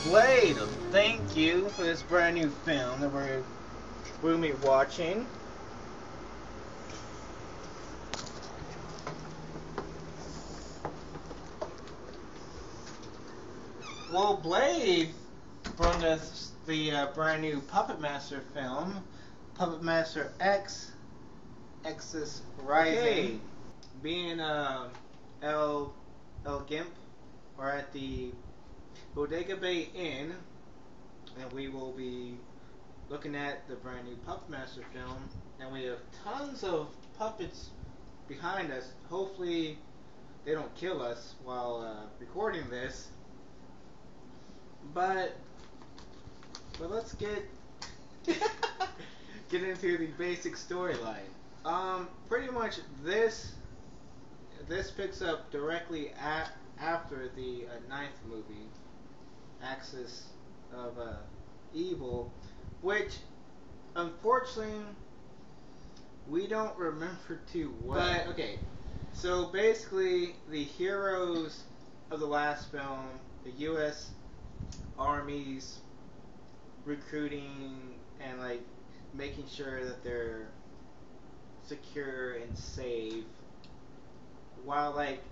Blade, thank you for this brand new film that we're going to be watching. Well, Blade brought us the brand new Puppet Master film, Puppet Master X, Exodus Rising. Okay. Being El Gimp, we're at the Bodega Bay Inn, and we will be looking at the brand new Puppet Master film, and we have tons of puppets behind us. Hopefully they don't kill us while recording this, but let's get into the basic storyline. Pretty much this picks up directly after the ninth movie, Axis of Evil, which unfortunately we don't remember too well. But okay, so basically the heroes of the last film, the U.S. Army's recruiting and like making sure that they're secure and safe, while like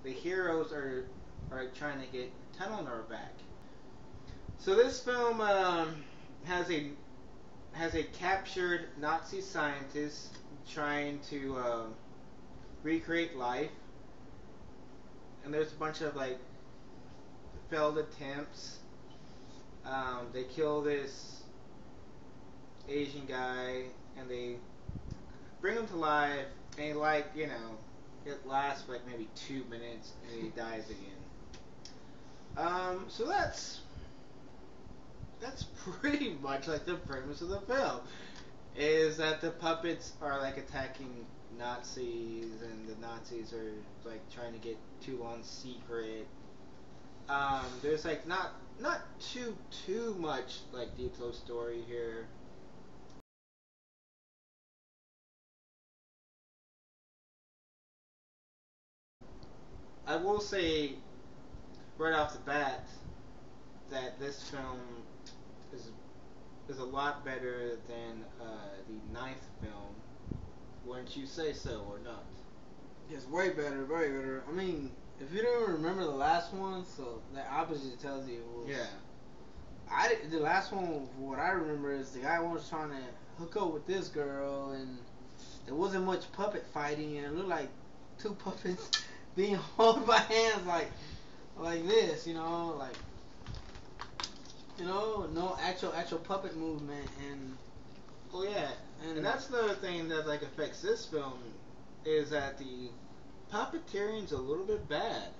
the heroes are like trying to get Tunnel back. So this film has a captured Nazi scientist trying to recreate life, and there's a bunch of like failed attempts. They kill this Asian guy and they bring him to life, and like, you know, it lasts for like maybe 2 minutes and he dies again. So that's pretty much like the premise of the film, is that the puppets are like attacking Nazis, and the Nazis are like trying to get Toulon's secret. There's like not too much like detailed story here. I will say right off the bat that this film is a lot better than the ninth film. Wouldn't you say so or not? It's way better, very better. I mean, if you don't remember the last one, so the opposite tells you it was. Yeah. The last one, what I remember is the guy was trying to hook up with this girl, and there wasn't much puppet fighting, and it looked like two puppets being held by hands like this, no actual puppet movement, and oh yeah, and that's another thing that like affects this film, is that the puppeteering's a little bit bad.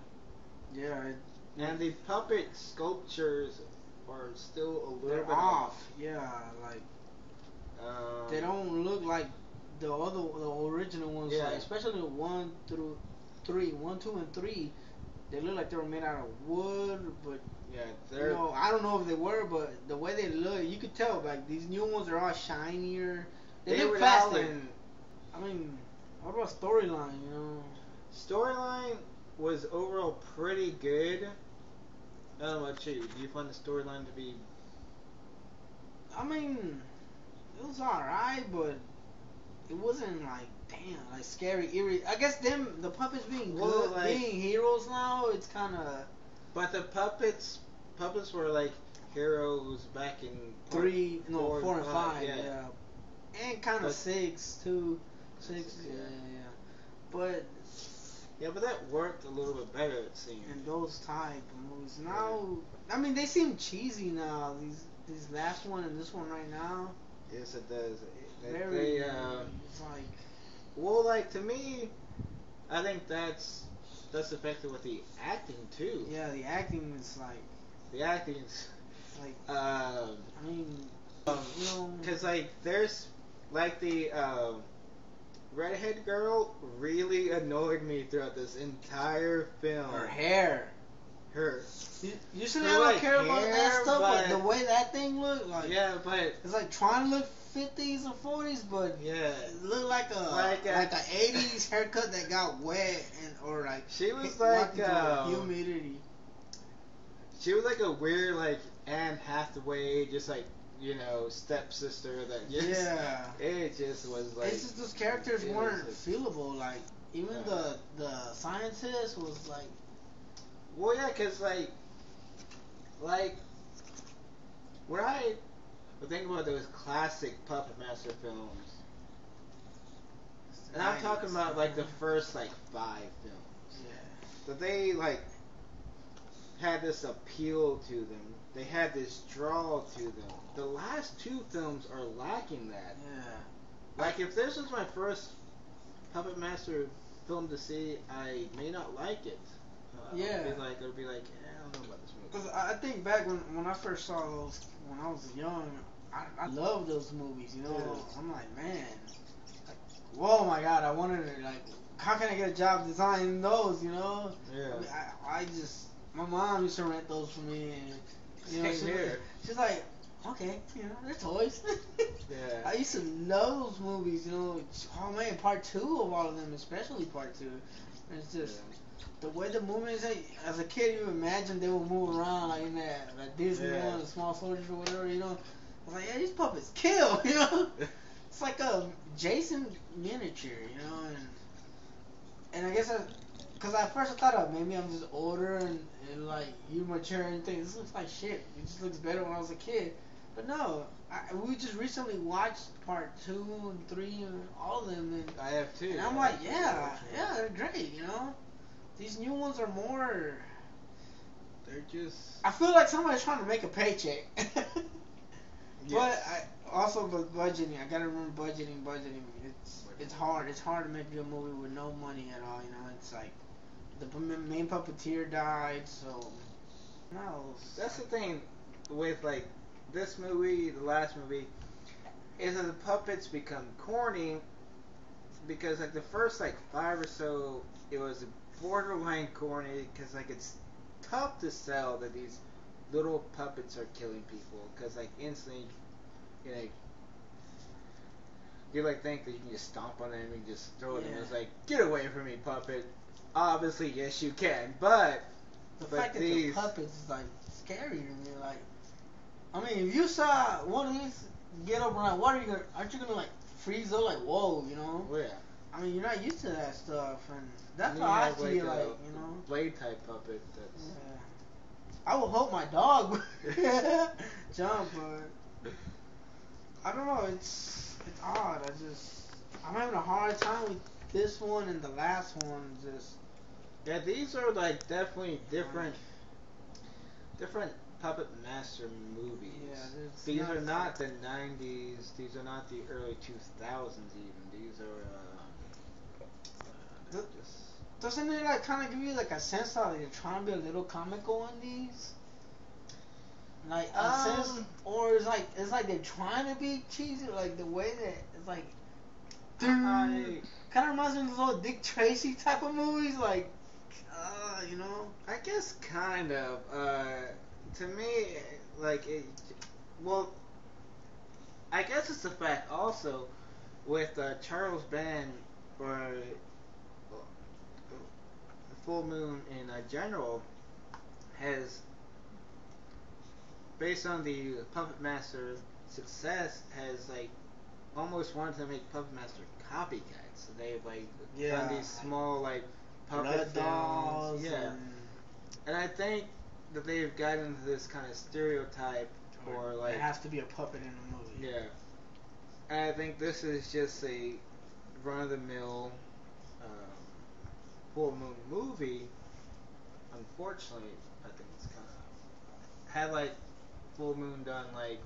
Yeah. And the puppet sculptures are still a little bit off. Yeah, like they don't look like the original ones. Yeah. Like, especially 1 through 3, 1, 2, and 3. They look like they were made out of wood, but yeah, I don't know if they were, but the way they look, you could tell. Like, these new ones are all shinier. They look plastic. I mean, what about storyline? Storyline was overall pretty good. I don't know about you. Do you find the storyline to be? I mean, it was alright, but it wasn't like, damn, like scary, eerie. I guess the puppets being good, like, being heroes now, it's kind of. But the puppets were like heroes back in 4 and 5, yeah. And kind of 6 too. 6, yeah. But. Yeah, but that worked a little bit better, it seemed. In those type of movies. Now, I mean, they seem cheesy now. These last one and this one right now. Yes, it does. It's like. Well, like, to me, I think that's affected with the acting too. Yeah, the acting is like. The acting's like. I mean, because like there's like the redhead girl really annoyed me throughout this entire film. Her hair. Usually I don't care about that stuff, but the way that thing looked, like, yeah, but it's like trying to look 50s or 40s, but yeah, it looked like a 80s haircut that got wet, or like she was like humidity. She was like a weird like Anne Hathaway, just like stepsister that just Yeah. it just was like It's just those characters it weren't was feelable. Like even uh, the scientist was like, well, yeah, cause like when I think about those classic Puppet Master films, and I'm talking about like the first like 5 films, yeah, that they like had this appeal to them. They had this draw to them. The last 2 films are lacking that. yeah. Like if this was my first Puppet Master film to see, I may not like it. Yeah. It'll be like, I don't know about this movie. Cause I think back when I first saw those when I was young, I loved those movies. You know, Yeah. I'm like, man, like, whoa, my God, I wanted to like, how can I get a job designing those? You know, Yeah. I mean, I just my mom used to rent those for me, and you know, Same here. she's like, okay, you know, they're toys. Yeah. I used to love those movies. You know, oh man, part 2 of all of them, especially part 2. It's just. Yeah. The way the movement is, as a kid, you imagine they would move around like in that Disney one, the Small Soldiers or whatever, you know. I was like, yeah, these puppets kill, you know. It's like a Jason miniature, you know, and I guess because at first I thought, maybe I'm just older and like you mature and think this looks like shit. It just looks better when I was a kid, but no. We just recently watched part 2 and 3 and all of them, and I have too. and I'm like, yeah, they're great, you know. These new ones are more. They're just. I feel like somebody's trying to make a paycheck. Yes. But also with budgeting, I gotta remember budgeting. It's hard. It's hard to make a movie with no money at all. You know, it's like the main puppeteer died, so. No. That's the thing with like this movie, the last movie, is that the puppets become corny because like the first like 5 or so, it was borderline corny because like it's tough to sell that these little puppets are killing people because like instantly, you know, you like think that you can just stomp on them and just throw them. It's like, get away from me, puppet. Obviously, yes, you can, but the fact that the puppets is like scary to me. Like, I mean, if you saw one of these get up and like, what are you gonna? Aren't you gonna like freeze up? Like, whoa, you know? Oh, yeah. I mean, you're not used to that stuff, and that's why I feel like, you know, blade type puppet. That's. Yeah. I would hope my dog would jump, but I don't know. It's odd. I'm having a hard time with this one and the last one. Just Yeah, these are like definitely different Puppet Master movies. Yeah, these are not the 90s. These are not the early 2000s even. These are just. Doesn't it like kind of give you like a sense that you're trying to be a little comical in these? Like a sense, or it's like they're trying to be cheesy, like the way that it's like. Kind of reminds me of those old Dick Tracy type of movies, like, you know. I guess kind of. To me, like well, I guess it's the fact also with Charles Band or Full Moon in general has, based on the Puppet Master success, has like almost wanted to make Puppet Master copycats. So they've like done these small like puppet dolls. And I think that they've gotten into this kind of stereotype, or like it has to be a puppet in the movie. Yeah, and I think this is just a run-of-the-mill full moon movie. Unfortunately, I think it's kind of had like Full Moon done like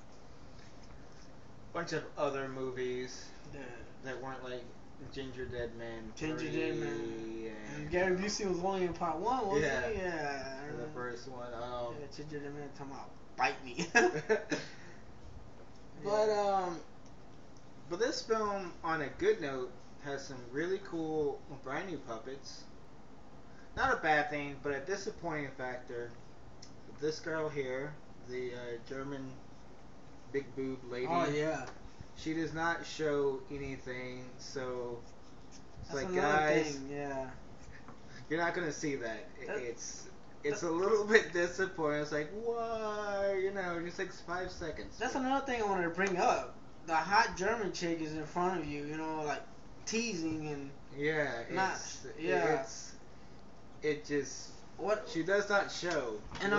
a bunch of other movies that weren't like Ginger Dead Man 3 and Gary Busey was only in part 1, wasn't he? Yeah. The first one. Ginger Dead Man talking about bite me. But this film, on a good note, has some really cool brand new puppets. Not a bad thing, but a disappointing factor. This girl here, the German big boob lady. Oh yeah. She does not show anything, so it's that's like, another guys, thing, yeah. You're not gonna see that. it's a little bit disappointing. It's like, why? You know, just like 5 seconds. That's another thing I wanted to bring up. The hot German chick is in front of you, you know, like teasing and yeah, it just what she does not show. And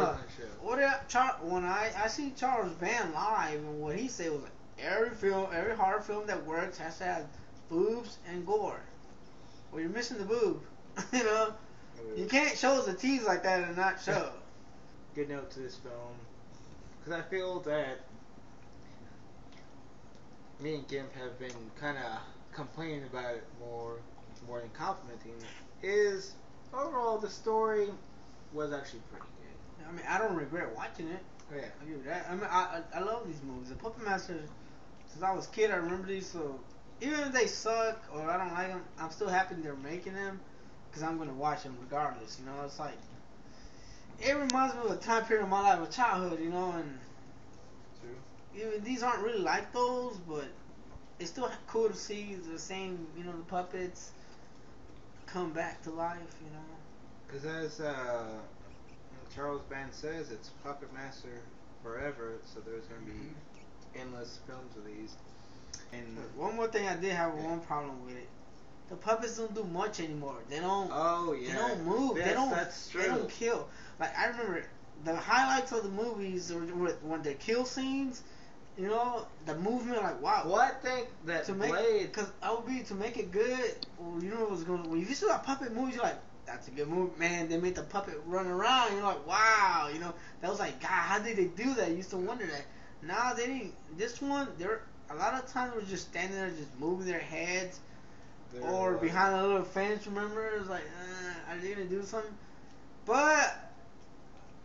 when I see Charles Band live, and what he said was like, every horror film that works has to have boobs and gore. Well, you're missing the boob. You know, you can't show us a tease like that and not show. Good note to this film, because I feel that me and Gimp have been kind of complaining about it more than complimenting. Is overall the story was actually pretty good. I mean, I don't regret watching it. Oh, yeah, I give you that. I mean, I love these movies. The Puppet Master, since I was a kid, I remember these. So even if they suck or I don't like them, I'm still happy they're making them because I'm gonna watch them regardless. You know, it's like it reminds me of a time period of my life, of childhood. You know, and even these aren't really like those, but it's still cool to see the same, you know, the puppets come back to life, you know. Because as Charles Band says, it's Puppet Master forever, so there's going to be endless films of these. And one more thing, I did have one problem with it. The puppets don't do much anymore. They don't. Oh yeah. They don't move. Yes, that's true. They don't kill. Like I remember the highlights of the movies when the kill scenes. You know, the movement, like, wow. Well, I think that to Blade... Because to make it good, well, you know what was going to... When you see that puppet movies, you're like, that's a good movie. Man, they made the puppet run around. You're like, wow. You know, that was like, God, how did they do that? You used to wonder that. Nah, they didn't... This one, a lot of times they were just standing there, just moving their heads. Or behind a little fence, remember? It was like, are they going to do something? But...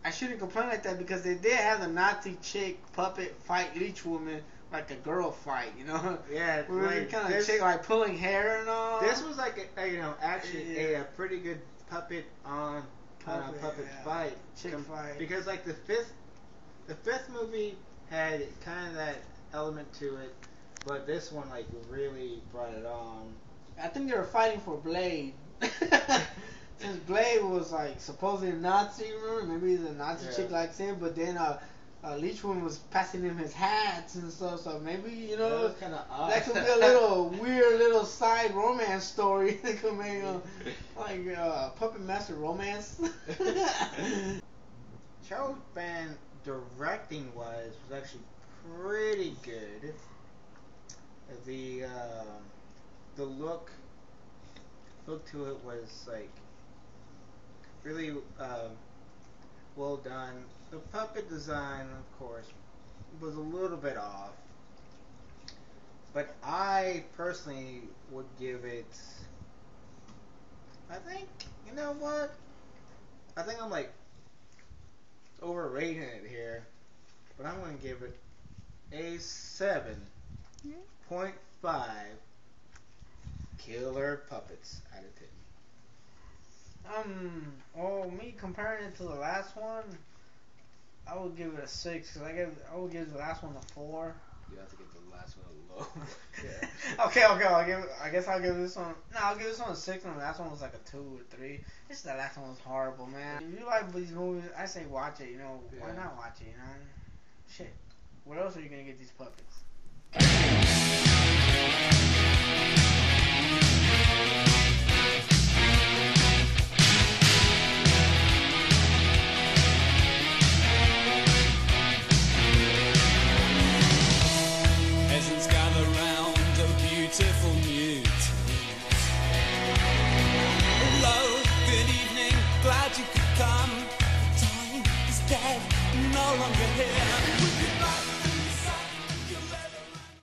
I shouldn't complain like that because they did have the Nazi chick puppet fight each woman like a girl fight, you know? Yeah, like kind of chick like pulling hair and all. This was like a pretty good puppet on puppet fight. Chick fight. Because like the fifth movie had kind of that element to it, but this one like really brought it on. I think they were fighting for Blade. Since Blade was like supposedly a Nazi, remember? Maybe the Nazi chick likes him, but then Leechwoman was passing him his hats and stuff. So maybe that kind of odd. That could be a little weird little side romance story. That could make like Puppet Master romance. Charles Band directing was actually pretty good. The look to it was like really well done. The puppet design, of course, was a little bit off, but I personally would give it, I think, you know what, I think I'm like overrating it here, but I'm going to give it a 7.5 killer puppets out of 10. Me comparing it to the last one, I would give it a 6 because I would give the last one a 4. You have to give the last one a low. Yeah. Okay. I guess I'll give this one. No, I'll give this one a 6, and the last one was like a 2 or 3. It's the last one was horrible, man. If you like these movies, I say watch it. You know, why not watch it? You know, shit. Where else are you gonna get these puppets?